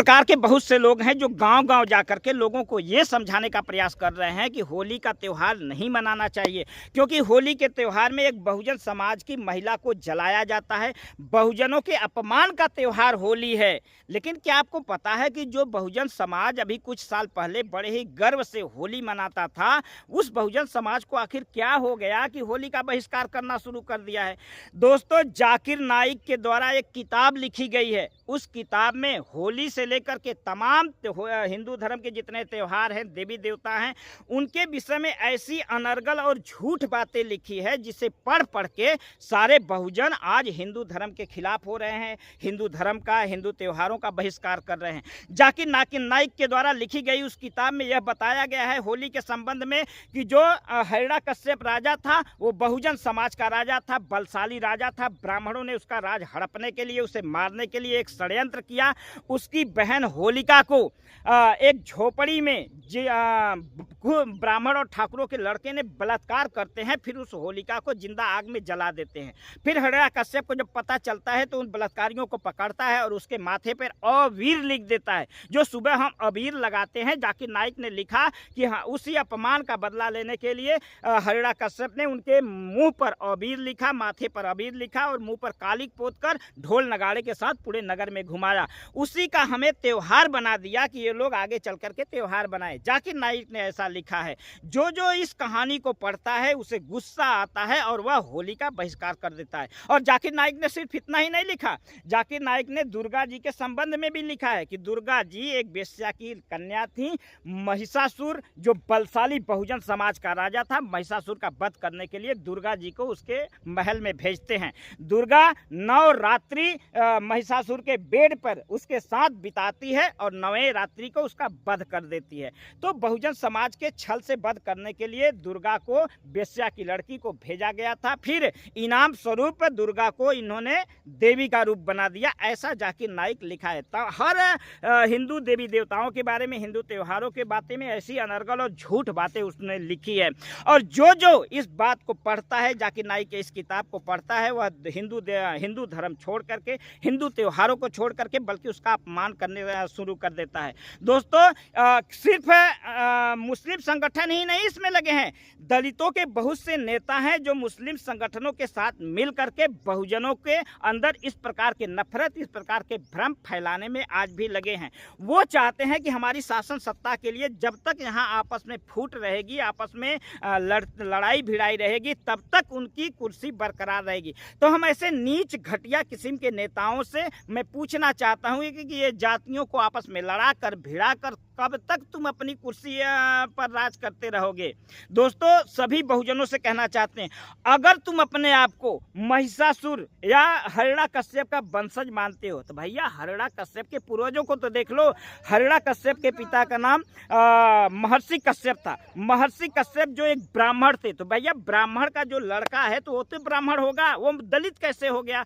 प्रकार के बहुत से लोग हैं जो गांव-गांव जाकर के लोगों को ये समझाने का प्रयास कर रहे हैं कि होली का त्यौहार नहीं मनाना चाहिए, क्योंकि होली के त्यौहार में एक बहुजन समाज की महिला को जलाया जाता है। बहुजनों के अपमान का त्यौहार होली है। लेकिन क्या आपको पता है कि जो बहुजन समाज अभी कुछ साल पहले बड़े ही गर्व से होली मनाता था, उस बहुजन समाज को आखिर क्या हो गया कि होली का बहिष्कार करना शुरू कर दिया है। दोस्तों, जाकिर नाइक के द्वारा एक किताब लिखी गई है। उस किताब में होली से लेकर के तमाम हिंदू धर्म के जितने त्यौहार हैं, देवी देवता हैं, उनके विषय में ऐसी अनर्गल और झूठ बातें लिखी है जिसे पढ़ पढ़ के सारे बहुजन आज हिंदू धर्म के खिलाफ हो रहे हैं, हिंदू धर्म का, हिंदू त्योहारों का बहिष्कार कर रहे हैं। जाकिर नाइक के द्वारा लिखी गई उस किताब में यह बताया गया है होली के संबंध में कि जो हिरण्यकश्यप राजा था वो बहुजन समाज का राजा था, बलशाली राजा था। ब्राह्मणों ने उसका राज हड़पने के लिए, उसे मारने के लिए एक षड्यंत्र किया। उसकी बहन होलिका को एक झोपड़ी में ब्राह्मण और ठाकुरों के लड़के ने बलात्कार करते हैं, फिर उस होलिका को जिंदा आग में जला देते हैं। फिर हिरण्यकश्यप को जब पता चलता है तो उन बलात्कारियों को पकड़ता है और उसके माथे पर अबीर लिख देता है। जो सुबह हम अबीर लगाते हैं, जाकिर नाइक ने लिखा कि हाँ, उसी अपमान का बदला लेने के लिए हिरण्यकश्यप ने उनके मुंह पर अबीर लिखा, माथे पर अबीर लिखा और मुंह पर कालिक पोत कर ढोल नगाड़े के साथ पूरे नगर में घुमाया। उसी का हमें त्योहार बना दिया कि ये लोग आगे चल करके त्योहार बनाए। जाकिर नाइक ने ऐसा लिखा है। जो जो इस कहानी को पढ़ता है उसे गुस्सा आता है और वह होली का बहिष्कार कर देता है। और जाकिर नाइक ने सिर्फ इतना ही नहीं लिखा, जाकिर नाइक ने दुर्गा जी के संबंध में भी लिखा है कि दुर्गा जी एक वेश्या की कन्या थी। महिषासुर जो बलशाली बहुजन समाज का राजा था, महिषासुर का वध करने के लिए दुर्गा जी को उसके महल में भेजते हैं। दुर्गा 9 रात्रि महिषासुर के बेड पर उसके साथ बिताती है और 9वें रात्रि को उसका वध कर देती है। तो बहुजन समाज के छल से वध करने के लिए दुर्गा को, वेश्या की लड़की को भेजा गया था। फिर इनाम स्वरूप दुर्गा को इन्होंने देवी का रूप बना दिया। ऐसा जाकिर नाइक लिखा है। हर हिंदू देवी देवताओं के बारे में, हिंदू त्योहारों के बातें में ऐसी अनर्गल और झूठ बातें उसने लिखी है। और जो जो इस बात को पढ़ता है, जाकिर नाइक के इस किताब को पढ़ता है, वह हिंदू धर्म छोड़ करके, हिंदू त्योहारों को छोड़ करके बल्कि उसका अपमान करने शुरू कर देता है। दोस्तों, सिर्फ मुस्लिम संगठन ही नहीं इसमें लगे हैं, दलितों के बहुत से नेता हैं जो मुस्लिम संगठनों के साथ मिल करके बहुजनों के अंदर इस प्रकार के नफरत, इस प्रकार के भ्रम फैलाने में आज भी लगे हैं। वो चाहते हैं कि हमारी शासन सत्ता के लिए जब तक यहाँ आपस में फूट रहेगी, आपस में लड़ाई भिड़ाई रहेगी, तब तक उनकी कुर्सी बरकरार रहेगी। तो हम ऐसे नीच घटिया किस्म के नेताओं से मैं पूछना चाहता हूँ कि ये जातियों को आपस में लड़ा कर, भिड़ा कर कब तक तुम अपनी कुर्सी पर राज करते रहोगे। दोस्तों, सभी बहुजनों से कहना चाहते हैं, अगर तुम अपने आप को महिषासुर या हिरण्यकश्यप का वंशज मानते हो तो भैया हिरण्यकश्यप के पूर्वजों को तो देख लो। हिरण्यकश्यप के पिता का नाम महर्षि कश्यप था। महर्षि कश्यप जो एक ब्राह्मण थे, तो भैया ब्राह्मण का जो लड़का है तो वो तो ब्राह्मण होगा, वो दलित कैसे हो गया।